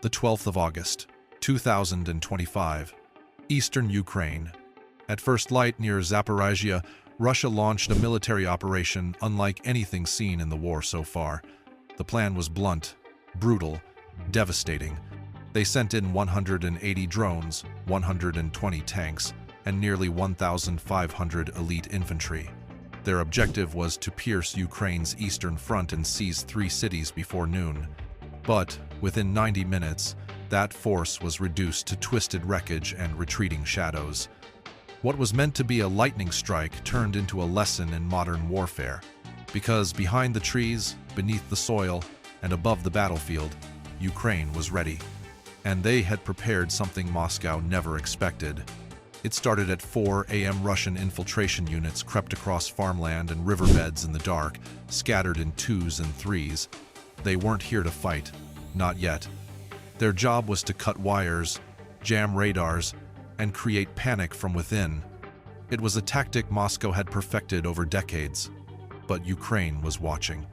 The 12th of August, 2025, Eastern Ukraine. At first light near Zaporizhzhia, Russia launched a military operation unlike anything seen in the war so far. The plan was blunt, brutal, devastating. They sent in 180 drones, 120 tanks, and nearly 1,500 elite infantry. Their objective was to pierce Ukraine's eastern front and seize 3 cities before noon. But within 90 minutes, that force was reduced to twisted wreckage and retreating shadows. What was meant to be a lightning strike turned into a lesson in modern warfare, because behind the trees, beneath the soil, and above the battlefield, Ukraine was ready. And they had prepared something Moscow never expected. It started at 4 a.m. Russian infiltration units crept across farmland and riverbeds in the dark, scattered in 2s and 3s. They weren't here to fight, not yet. Their job was to cut wires, jam radars, and create panic from within. It was a tactic Moscow had perfected over decades, but Ukraine was watching.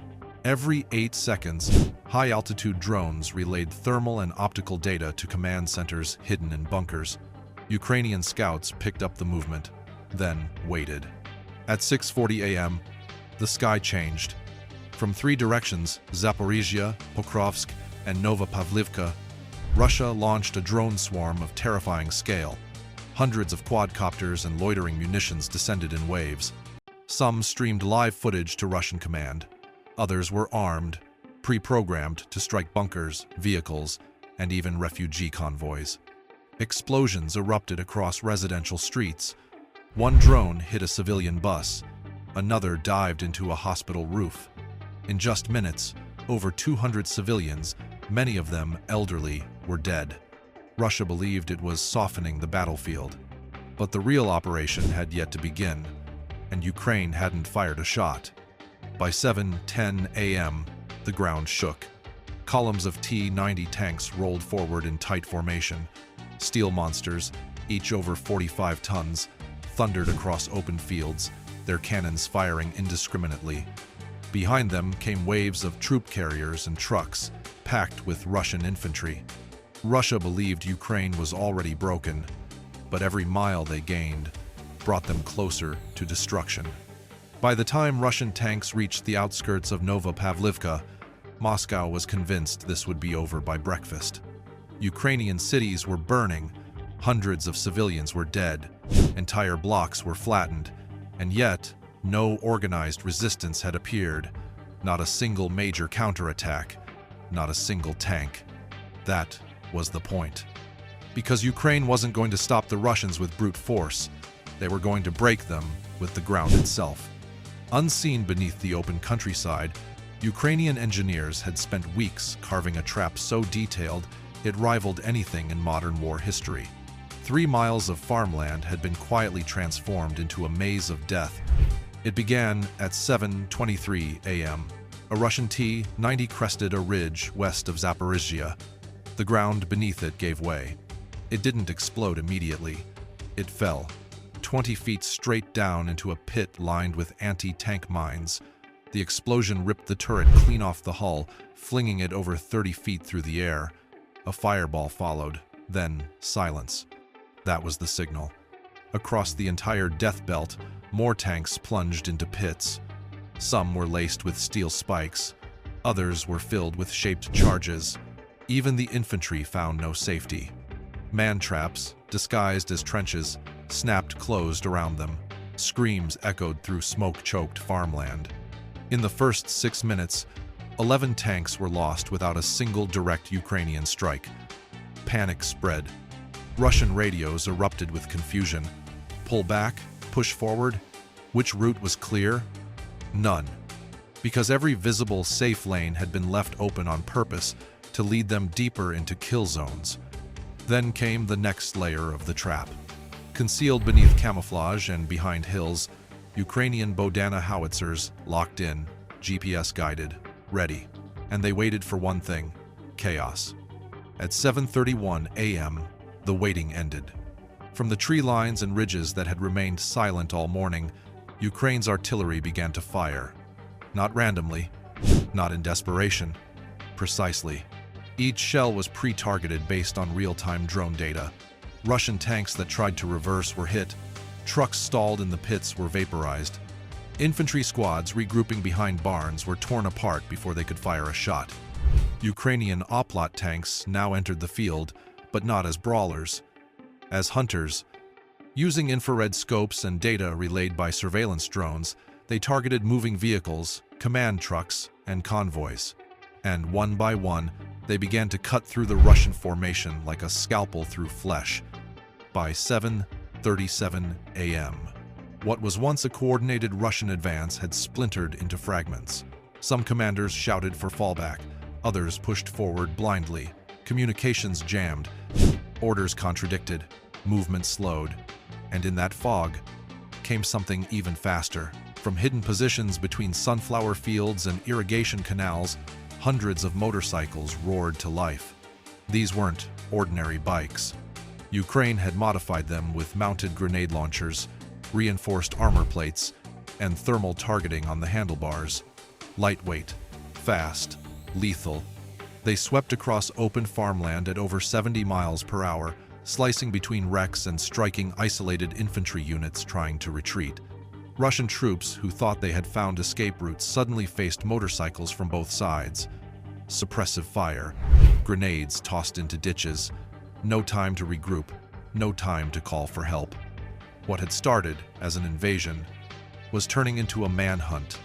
Every 8 seconds, high-altitude drones relayed thermal and optical data to command centers hidden in bunkers. Ukrainian scouts picked up the movement, then waited. At 6:40 a.m., the sky changed. From 3 directions, Zaporizhzhia, Pokrovsk, and Novopavlivka, Russia launched a drone swarm of terrifying scale. Hundreds of quadcopters and loitering munitions descended in waves. Some streamed live footage to Russian command. Others were armed, pre-programmed to strike bunkers, vehicles, and even refugee convoys. Explosions erupted across residential streets. One drone hit a civilian bus. Another dived into a hospital roof. In just minutes, over 200 civilians, many of them elderly, were dead. Russia believed it was softening the battlefield. But the real operation had yet to begin, and Ukraine hadn't fired a shot. By 7:10 a.m., the ground shook. Columns of T-90 tanks rolled forward in tight formation. Steel monsters, each over 45 tons, thundered across open fields, their cannons firing indiscriminately. Behind them came waves of troop carriers and trucks, packed with Russian infantry. Russia believed Ukraine was already broken, but every mile they gained brought them closer to destruction. By the time Russian tanks reached the outskirts of Novopavlivka, Moscow was convinced this would be over by breakfast. Ukrainian cities were burning, hundreds of civilians were dead, entire blocks were flattened, and yet no organized resistance had appeared, not a single major counterattack, not a single tank. That was the point. Because Ukraine wasn't going to stop the Russians with brute force, they were going to break them with the ground itself. Unseen beneath the open countryside, Ukrainian engineers had spent weeks carving a trap so detailed it rivaled anything in modern war history. 3 miles of farmland had been quietly transformed into a maze of death. It began at 7:23 a.m. A Russian T-90 crested a ridge west of Zaporizhzhia. The ground beneath it gave way. It didn't explode immediately. It fell, 20 feet straight down into a pit lined with anti-tank mines. The explosion ripped the turret clean off the hull, flinging it over 30 feet through the air. A fireball followed, then silence. That was the signal. Across the entire death belt, more tanks plunged into pits. Some were laced with steel spikes. Others were filled with shaped charges. Even the infantry found no safety. Man-traps, disguised as trenches, snapped closed around them. Screams echoed through smoke-choked farmland. In the first 6 minutes, 11 tanks were lost without a single direct Ukrainian strike. Panic spread. Russian radios erupted with confusion. Pull back? Push forward? Which route was clear? None. Because every visible safe lane had been left open on purpose to lead them deeper into kill zones. Then came the next layer of the trap. Concealed beneath camouflage and behind hills, Ukrainian Bodana howitzers locked in, GPS-guided, ready. And they waited for one thing: chaos. At 7:31 a.m., the waiting ended. From the tree lines and ridges that had remained silent all morning, Ukraine's artillery began to fire. Not randomly, not in desperation, precisely. Each shell was pre-targeted based on real-time drone data. Russian tanks that tried to reverse were hit. Trucks stalled in the pits were vaporized. Infantry squads regrouping behind barns were torn apart before they could fire a shot. Ukrainian oplot tanks now entered the field, but not as brawlers, as hunters. Using infrared scopes and data relayed by surveillance drones, they targeted moving vehicles, command trucks, and convoys. And one by one, they began to cut through the Russian formation like a scalpel through flesh. By 7:37 a.m., what was once a coordinated Russian advance had splintered into fragments. Some commanders shouted for fallback, others pushed forward blindly. Communications jammed, orders contradicted, movement slowed, and in that fog came something even faster. From hidden positions between sunflower fields and irrigation canals, hundreds of motorcycles roared to life. These weren't ordinary bikes. Ukraine had modified them with mounted grenade launchers, reinforced armor plates, and thermal targeting on the handlebars. Lightweight, fast, lethal. They swept across open farmland at over 70 miles per hour, slicing between wrecks and striking isolated infantry units trying to retreat. Russian troops who thought they had found escape routes suddenly faced motorcycles from both sides. Suppressive fire, grenades tossed into ditches. No time to regroup, no time to call for help. What had started as an invasion was turning into a manhunt.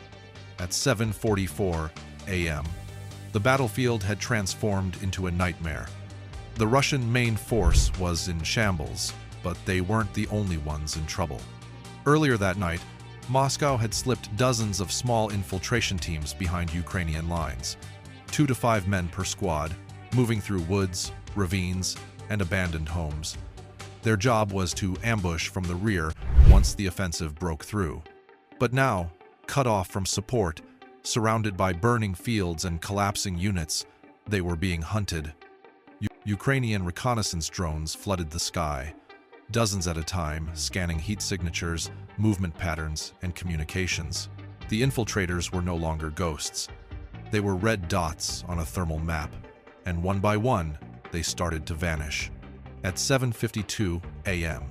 At 7:44 a.m., the battlefield had transformed into a nightmare. The Russian main force was in shambles, but they weren't the only ones in trouble. Earlier that night, Moscow had slipped dozens of small infiltration teams behind Ukrainian lines, 2 to 5 men per squad, moving through woods, ravines, and abandoned homes. Their job was to ambush from the rear once the offensive broke through. But now, cut off from support, surrounded by burning fields and collapsing units, they were being hunted. Ukrainian reconnaissance drones flooded the sky, dozens at a time, scanning heat signatures, movement patterns, and communications. The infiltrators were no longer ghosts. They were red dots on a thermal map, and one by one, they started to vanish. At 7:52 a.m.,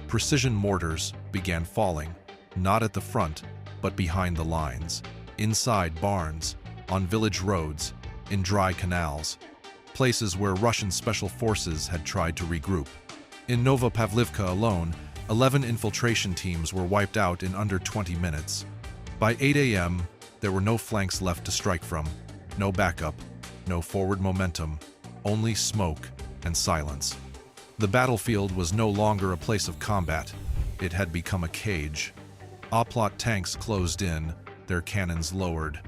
precision mortars began falling, not at the front, but behind the lines, inside barns, on village roads, in dry canals, places where Russian special forces had tried to regroup. In Novopavlivka alone, 11 infiltration teams were wiped out in under 20 minutes. By 8 a.m., there were no flanks left to strike from, no backup, no forward momentum, only smoke and silence. The battlefield was no longer a place of combat. It had become a cage. Oplot tanks closed in, their cannons lowered.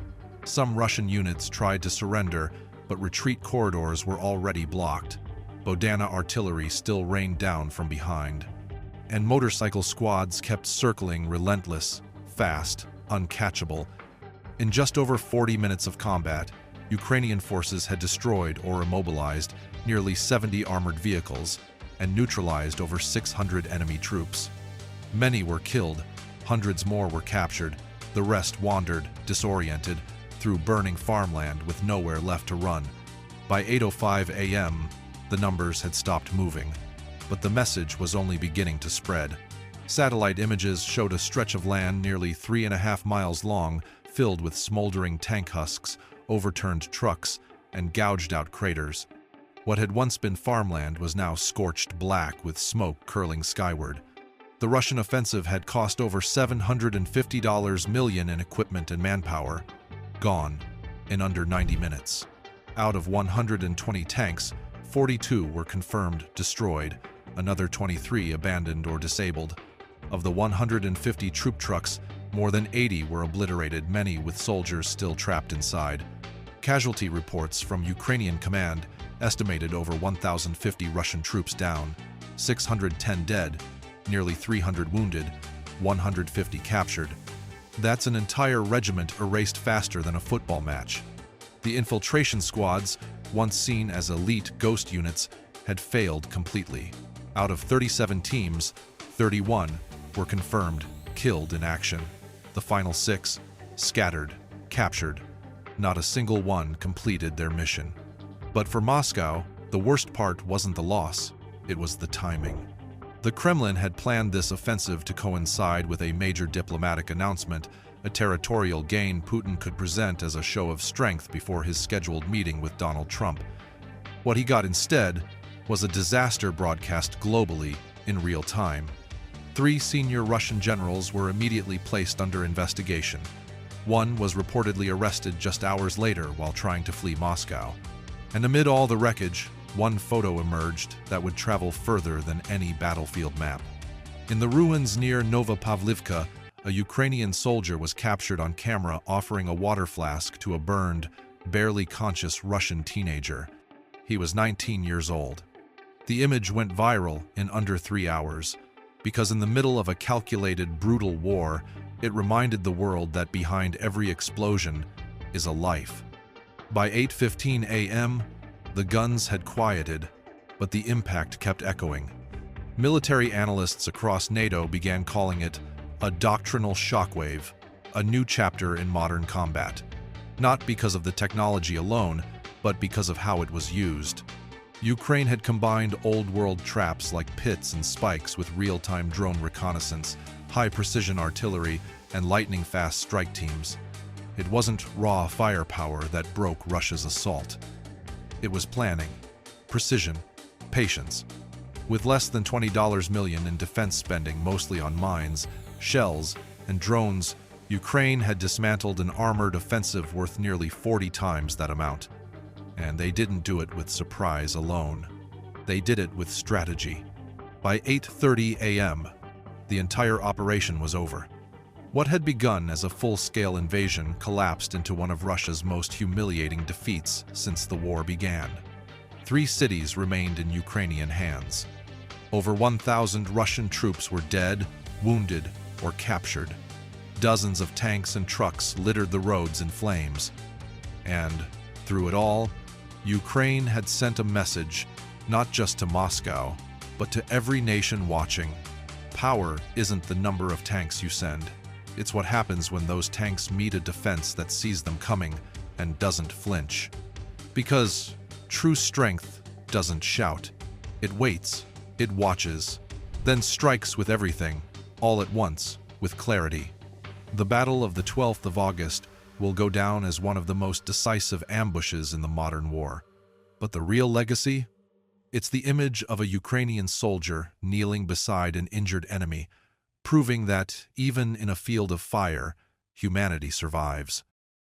Some Russian units tried to surrender, but retreat corridors were already blocked. Bodana artillery still rained down from behind. And motorcycle squads kept circling, relentless, fast, uncatchable. In just over 40 minutes of combat, Ukrainian forces had destroyed or immobilized nearly 70 armored vehicles and neutralized over 600 enemy troops. Many were killed, hundreds more were captured, the rest wandered, disoriented, through burning farmland with nowhere left to run. By 8:05 a.m., the numbers had stopped moving, but the message was only beginning to spread. Satellite images showed a stretch of land nearly 3.5 miles long, filled with smoldering tank husks, overturned trucks, and gouged-out craters. What had once been farmland was now scorched black with smoke curling skyward. The Russian offensive had cost over $750 million in equipment and manpower, gone in under 90 minutes. Out of 120 tanks, 42 were confirmed destroyed, another 23 abandoned or disabled. Of the 150 troop trucks, more than 80 were obliterated, many with soldiers still trapped inside. Casualty reports from Ukrainian command estimated over 1,050 Russian troops down, 610 dead, nearly 300 wounded, 150 captured. That's an entire regiment erased faster than a football match. The infiltration squads, once seen as elite ghost units, had failed completely. Out of 37 teams, 31 were confirmed killed in action. The final 6 scattered, captured. Not a single one completed their mission. But for Moscow, the worst part wasn't the loss, it was the timing. The Kremlin had planned this offensive to coincide with a major diplomatic announcement, a territorial gain Putin could present as a show of strength before his scheduled meeting with Donald Trump. What he got instead was a disaster broadcast globally in real time. 3 senior Russian generals were immediately placed under investigation. One was reportedly arrested just hours later while trying to flee Moscow. And amid all the wreckage, one photo emerged that would travel further than any battlefield map. In the ruins near Novopavlivka, a Ukrainian soldier was captured on camera offering a water flask to a burned, barely conscious Russian teenager. He was 19 years old. The image went viral in under 3 hours, because in the middle of a calculated, brutal war, it reminded the world that behind every explosion is a life. By 8:15 a.m., the guns had quieted, but the impact kept echoing. Military analysts across NATO began calling it a doctrinal shockwave, a new chapter in modern combat, not because of the technology alone, but because of how it was used. Ukraine had combined old-world traps like pits and spikes with real-time drone reconnaissance, high-precision artillery, and lightning-fast strike teams. It wasn't raw firepower that broke Russia's assault. It was planning, precision, patience. With less than $20 million in defense spending, mostly on mines, shells, and drones, Ukraine had dismantled an armored offensive worth nearly 40 times that amount. And they didn't do it with surprise alone. They did it with strategy. By 8:30 a.m., the entire operation was over. What had begun as a full-scale invasion collapsed into one of Russia's most humiliating defeats since the war began. 3 cities remained in Ukrainian hands. Over 1,000 Russian troops were dead, wounded, or captured. Dozens of tanks and trucks littered the roads in flames. And, through it all, Ukraine had sent a message, not just to Moscow, but to every nation watching. Power isn't the number of tanks you send. It's what happens when those tanks meet a defense that sees them coming and doesn't flinch. Because true strength doesn't shout. It waits, it watches, then strikes with everything, all at once, with clarity. The Battle of the 12th of August will go down as one of the most decisive ambushes in the modern war. But the real legacy? It's the image of a Ukrainian soldier kneeling beside an injured enemy, proving that, even in a field of fire, humanity survives.